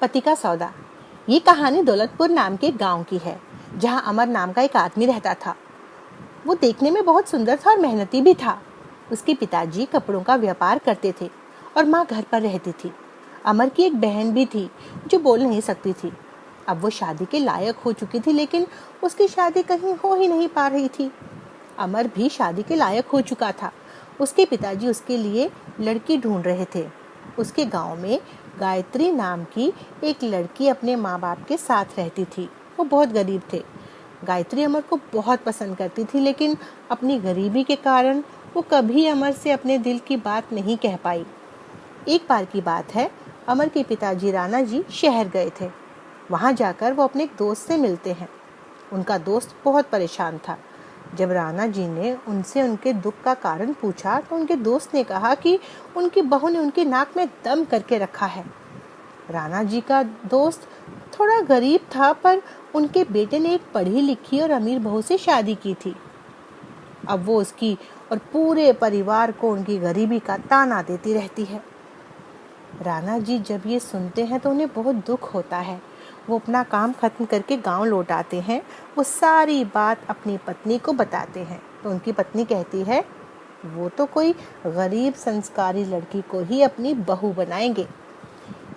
पति का सौदा। ये कहानी दौलतपुर नाम के गांव की है, जहां अमर नाम का एक आदमी रहता था। वो देखने में बहुत सुंदर था और मेहनती भी था। उसके पिताजी कपड़ों का व्यापार करते थे और माँ घर पर रहती थी। अमर की एक बहन भी थी जो बोल नहीं सकती थी। अब वो शादी के लायक हो चुकी थी, लेकिन उसकी शादी कहीं हो ही नहीं पा रही थी। अमर भी शादी के लायक हो चुका था। उसके पिताजी उसके लिए लड़की ढूंढ रहे थे। उसके गांव में गायत्री नाम की एक लड़की अपने माँ बाप के साथ रहती थी। वो बहुत गरीब थे। गायत्री अमर को बहुत पसंद करती थी, लेकिन अपनी गरीबी के कारण वो कभी अमर से अपने दिल की बात नहीं कह पाई। एक बार की बात है, अमर के पिताजी राणा जी शहर गए थे। वहां जाकर वो अपने एक दोस्त से मिलते हैं। उनका दोस्त बहुत परेशान था। जब राणा जी ने उनसे उनके दुख का कारण पूछा तो उनके दोस्त ने कहा कि उनकी बहू ने उनके नाक में दम करके रखा है। राणा जी का दोस्त थोड़ा गरीब था, पर उनके बेटे ने एक पढ़ी लिखी और अमीर बहू से शादी की थी। अब वो उसकी और पूरे परिवार को उनकी गरीबी का ताना देती रहती है। राणा जी जब ये सुनते हैं तो उन्हें बहुत दुख होता है। वो अपना काम खत्म करके गांव लौट आते हैं। वो सारी बात अपनी पत्नी को बताते हैं तो उनकी पत्नी कहती है, वो तो कोई गरीब संस्कारी लड़की को ही अपनी बहू बनाएंगे।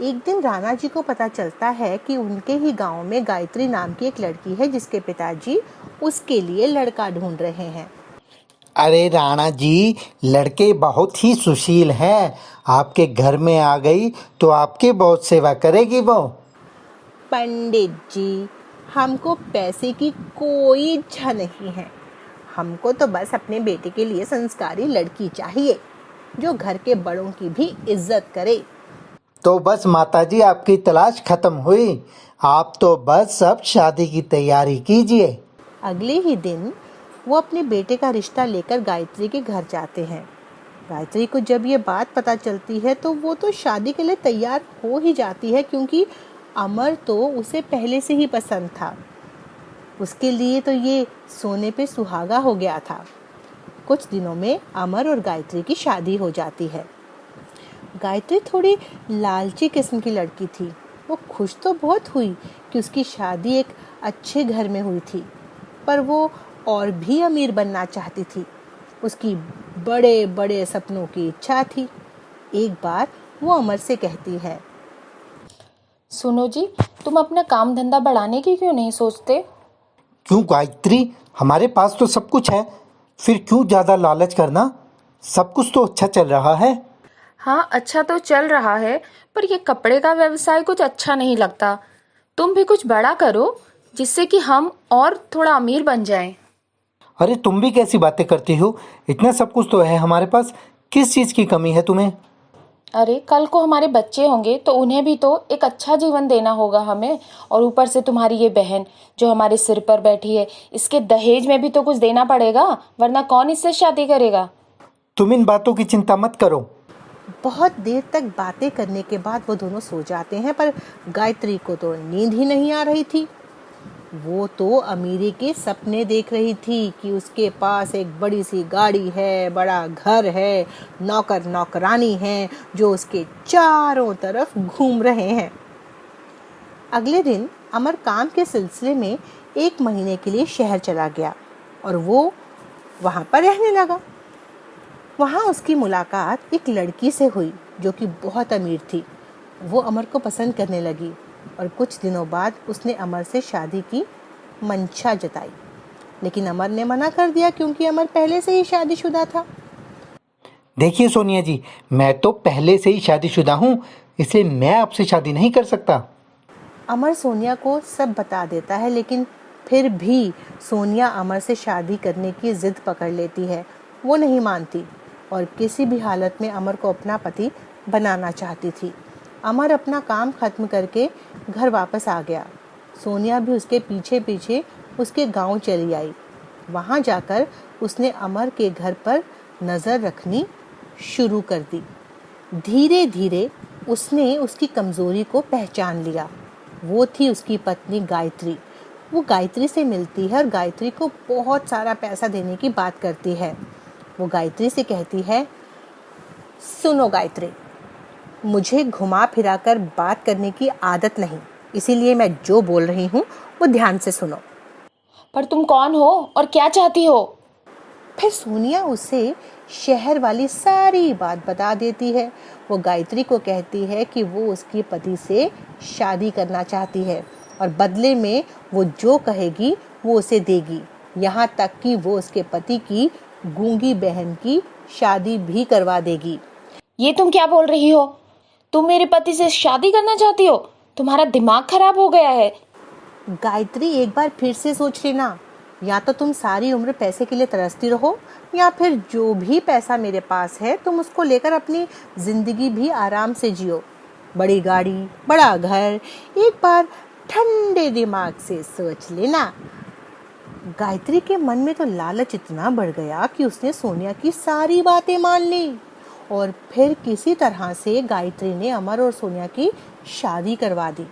एक दिन राणा जी को पता चलता है कि उनके ही गांव में गायत्री नाम की एक लड़की है, जिसके पिताजी उसके लिए लड़का ढूंढ रहे हैं। अरे राणा जी, लड़के बहुत ही सुशील हैं। आपके घर में आ गई तो आपकी बहुत सेवा करेगी वो। पंडित जी, हमको पैसे की कोई इच्छा नहीं है। हमको तो बस अपने बेटे के लिए संस्कारी लड़की चाहिए, जो घर के बड़ों की भी इज्जत करे। तो बस माताजी, आपकी तलाश खत्म हुई। आप तो बस अब शादी की तैयारी कीजिए। अगले ही दिन वो अपने बेटे का रिश्ता लेकर गायत्री के घर जाते हैं। गायत्री को जब ये बात पता चलती है तो वो तो शादी के लिए तैयार हो ही जाती है, क्योंकि अमर तो उसे पहले से ही पसंद था। उसके लिए तो ये सोने पे सुहागा हो गया था। कुछ दिनों में अमर और गायत्री की शादी हो जाती है। गायत्री थोड़ी लालची किस्म की लड़की थी। वो खुश तो बहुत हुई कि उसकी शादी एक अच्छे घर में हुई थी, पर वो और भी अमीर बनना चाहती थी। उसकी बड़े बड़े सपनों की इच्छा थी। एक बार वो अमर से कहती है, सुनो जी, तुम अपना काम धंधा बढ़ाने की क्यों नहीं सोचते? क्यों गायत्री, हमारे पास तो सब कुछ है, फिर क्यों ज्यादा लालच करना? सब कुछ तो अच्छा चल रहा है। हाँ, अच्छा तो चल रहा है, पर ये कपड़े का व्यवसाय कुछ अच्छा नहीं लगता। तुम भी कुछ बड़ा करो, जिससे कि हम और थोड़ा अमीर बन जाएं। अरे तुम भी कैसी बातें करती हो? इतना सब कुछ तो है हमारे पास। किस चीज की कमी है तुम्हें? अरे कल को हमारे बच्चे होंगे तो उन्हें भी तो एक अच्छा जीवन देना होगा हमें। और ऊपर से तुम्हारी ये बहन जो हमारे सिर पर बैठी है, इसके दहेज में भी तो कुछ देना पड़ेगा, वरना कौन इससे शादी करेगा? तुम इन बातों की चिंता मत करो। बहुत देर तक बातें करने के बाद वो दोनों सो जाते हैं, पर गायत्री को तो नींद ही नहीं आ रही थी। वो तो अमीरी के सपने देख रही थी कि उसके पास एक बड़ी सी गाड़ी है, बड़ा घर है, नौकर नौकरानी है जो उसके चारों तरफ घूम रहे हैं। अगले दिन अमर काम के सिलसिले में 1 महीने के लिए शहर चला गया और वो वहां पर रहने लगा। वहां उसकी मुलाकात एक लड़की से हुई जो कि बहुत अमीर थी। वो अमर को पसंद करने लगी और कुछ दिनों बाद उसने अमर से शादी की मंशा जताई, लेकिन अमर ने मना कर दिया क्योंकि अमर पहले से ही शादीशुदा था। देखिए सोनिया जी, मैं तो पहले से ही शादीशुदा हूँ, इसलिए मैं आपसे शादी नहीं कर सकता। अमर सोनिया को सब बता देता है, लेकिन फिर भी सोनिया अमर से शादी करने की जिद पकड़ लेती है। वो नहीं मानती और किसी भी हालत में अमर को अपना पति बनाना चाहती थी। अमर अपना काम खत्म करके घर वापस आ गया। सोनिया भी उसके पीछे पीछे उसके गांव चली आई। वहां जाकर उसने अमर के घर पर नज़र रखनी शुरू कर दी। धीरे धीरे उसने उसकी कमज़ोरी को पहचान लिया। वो थी उसकी पत्नी गायत्री। वो गायत्री से मिलती है और गायत्री को बहुत सारा पैसा देने की बात करती है। वो गायत्री से कहती है, सुनो गायत्री, मुझे घुमा फिराकर बात करने की आदत नहीं, इसीलिए मैं जो बोल रही हूँ वो ध्यान से सुनो। पर तुम कौन हो और क्या चाहती हो? फिर सोनिया उसे शहर वाली सारी बात बता देती है। वो गायत्री को कहती है कि वो उसके पति से शादी करना चाहती है और बदले में वो जो कहेगी वो उसे देगी, यहाँ तक कि वो उसके पति की गूंगी बहन की शादी भी करवा देगी। ये तुम क्या बोल रही हो? तुम मेरे पति से शादी करना चाहती हो? तुम्हारा दिमाग खराब हो गया है। गायत्री, एक बार फिर से सोच लेना, या तो तुम सारी उम्र पैसे के लिए तरसती रहो, या फिर जो भी पैसा मेरे पास है तुम उसको लेकर अपनी जिंदगी भी आराम से जियो। बड़ी गाड़ी, बड़ा घर, एक बार ठंडे दिमाग से सोच लेना। गायत्री के मन में तो लालच इतना बढ़ गया कि उसने सोनिया की सारी बातें मान ली और फिर किसी तरह से गायत्री ने अमर और सोनिया की शादी करवा दी।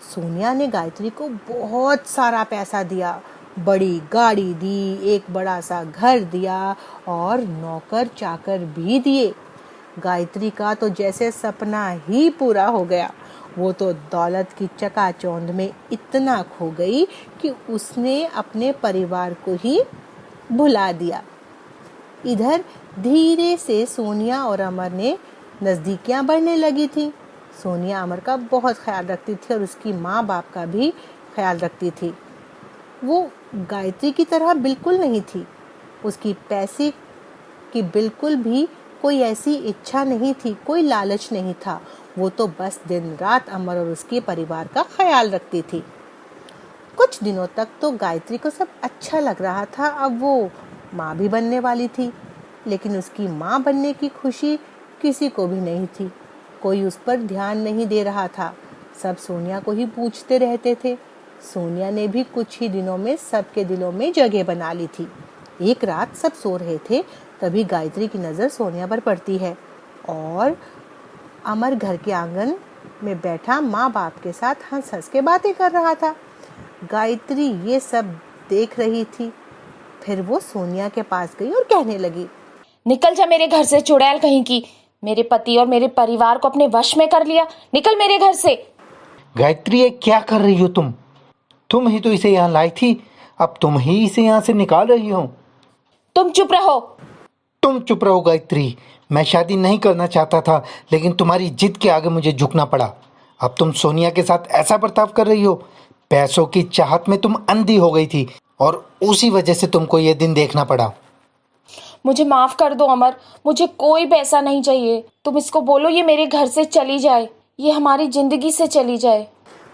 सोनिया ने गायत्री को बहुत सारा पैसा दिया, बड़ी गाड़ी दी, एक बड़ा सा घर दिया और नौकर चाकर भी दिए। गायत्री का तो जैसे सपना ही पूरा हो गया। वो तो दौलत की चकाचौंध में इतना खो गई कि उसने अपने परिवार को ही भुला दिया। इधर धीरे से सोनिया और अमर ने नज़दीकियां बढ़ने लगी थी। सोनिया अमर का बहुत ख्याल रखती थी और उसकी माँ बाप का भी ख्याल रखती थी। वो गायत्री की तरह बिल्कुल नहीं थी। उसकी पैसे की बिल्कुल भी कोई ऐसी इच्छा नहीं थी, कोई लालच नहीं था। वो तो बस दिन रात अमर और उसके परिवार का ख्याल रखती थी। कुछ दिनों तक तो गायत्री को सब अच्छा लग रहा था। अब वो माँ भी बनने वाली थी, लेकिन उसकी माँ बनने की खुशी किसी को भी नहीं थी। कोई उस पर ध्यान नहीं दे रहा था। सब सोनिया को ही पूछते रहते थे। सोनिया ने भी कुछ ही दिनों में सबके दिलों में जगह बना ली थी। एक रात सब सो रहे थे, तभी गायत्री की नज़र सोनिया पर पड़ती है और अमर घर के आंगन में बैठा माँ बाप के साथ हंस हंस के बातें कर रहा था। गायत्री ये सब देख रही थी। फिर वो सोनिया के पास गई और कहने लगी, निकल जा मेरे घर से चुड़ैल कहीं की। मेरे पति और मेरे परिवार को अपने वश में कर लिया। निकल मेरे घर से। गायत्री, ये क्या कर रही हो तुम? तुम ही तो इसे यहाँ लाई थी, अब तुम ही इसे यहाँ से निकाल रही हो। तुम चुप रहो। तुम चुप रहो गायत्री। मैं शादी नहीं करना चाहता था, लेकिन तुम्हारी जिद के आगे मुझे झुकना पड़ा। अब तुम सोनिया के साथ ऐसा बर्ताव कर रही हो। पैसों की चाहत में तुम अंधी हो गई थी और उसी वजह से तुमको ये दिन देखना पड़ा। मुझे माफ कर दो अमर, मुझे कोई पैसा नहीं चाहिए। तुम इसको बोलो ये मेरे घर से चली जाए, ये हमारी जिंदगी से चली जाए।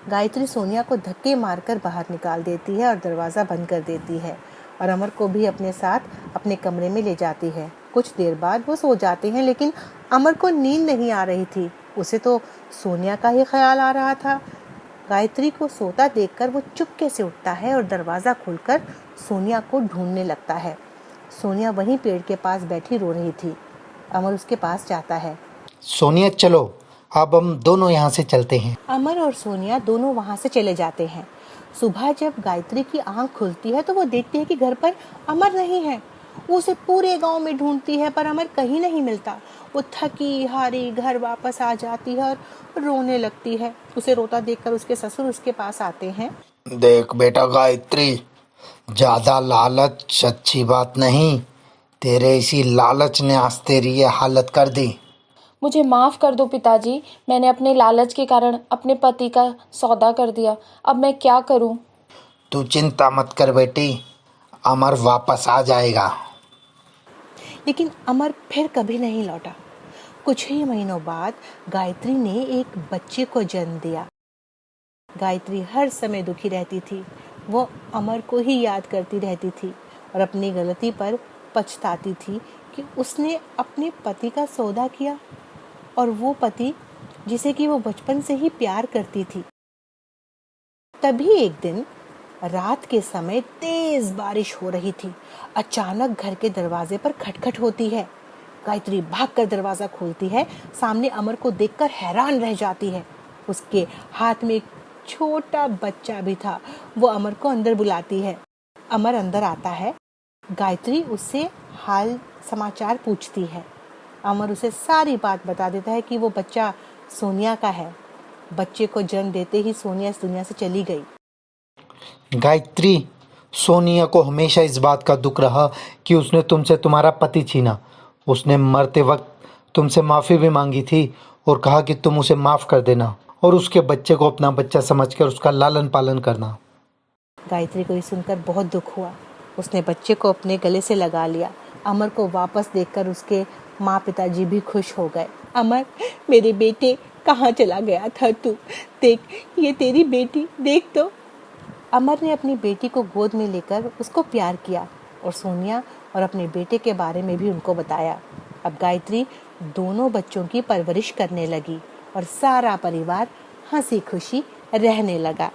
गायत्री सोनिया को धक्के मारकर बाहर निकाल देती है और दरवाज़ा बंद कर देती है और अमर को भी अपने साथ अपने कमरे में ले जाती है। कुछ देर बाद वो सो जाते हैं, लेकिन अमर को नींद नहीं आ रही थी। उसे तो सोनिया का ही ख्याल आ रहा था। गायत्री को सोता देखकर वो चुपके से उठता है और दरवाज़ा खोलकर सोनिया को ढूंढने लगता है। सोनिया वहीं पेड़ के पास बैठी रो रही थी। अमर उसके पास जाता है। सोनिया, चलो अब हम दोनों यहाँ से चलते हैं। अमर और सोनिया दोनों वहाँ से चले जाते हैं। सुबह जब गायत्री की आंख खुलती है तो वो देखती है कि घर पर अमर नहीं है। वो उसे पूरे गांव में ढूंढती है पर अमर कहीं नहीं मिलता। वो थकी हारी घर वापस आ जाती है और रोने लगती है। उसे रोता देखकर उसके ससुर उसके पास आते हैं। देख बेटा गायत्री, ज्यादा लालच अच्छी बात नहीं। तेरे इसी लालच ने आज तेरी ये हालत कर दी। मुझे माफ कर दो पिताजी, मैंने अपने लालच के कारण अपने पति का सौदा कर दिया। अब मैं क्या करूं? तू चिंता मत कर बेटी, अमर वापस आ जाएगा। लेकिन अमर फिर कभी नहीं लौटा। कुछ ही महीनों बाद गायत्री ने एक बच्चे को जन्म दिया। गायत्री हर समय दुखी रहती थी। वो अमर को ही याद करती रहती थी और अपनी गलती पर पछताती थी कि उसने अपने पति का सौदा किया, और वो पति जिसे कि वो बचपन से ही प्यार करती थी। तभी एक दिन रात के समय तेज बारिश हो रही थी। अचानक घर के दरवाजे पर खटखट होती है। गायत्री भागकर दरवाजा खोलती है। सामने अमर को देखकर हैरान रह जाती है। उसके हाथ में एक छोटा बच्चा भी था। वो अमर को अंदर बुलाती है। अमर अंदर आता है। गायत्री उससे हाल समाचार पूछती है। अमर उसे सारी बात बता देता है कि वो बच्चा सोनिया का है। बच्चे को जन्म देते ही सोनिया इस दुनिया से चली गई। गायत्री, सोनिया को हमेशा इस बात का दुख रहा कि उसने तुमसे तुम्हारा पति छीना। उसने मरते वक्त तुमसे माफ़ी भी मांगी थी और कहा कि तुम उसे माफ़ कर देना और उसके बच्चे को अपना बच्चा समझकर उसका लालन पालन करना। गायत्री को ये सुनकर बहुत दुख हुआ। उसने बच्चे को अपने गले से लगा लिया। अमर को वापस देखकर उसके माँ पिताजी भी खुश हो गए। अमर, मेरे बेटे, कहाँ चला गया था तू? देख, ये तेरी बेटी, देख तो। अमर ने अपनी बेटी को गोद में लेकर उसको प्यार किया और सोनिया और अपने बेटे के बारे में भी उनको बताया। अब गायत्री दोनों बच्चों की परवरिश करने लगी और सारा परिवार हंसी खुशी रहने लगा।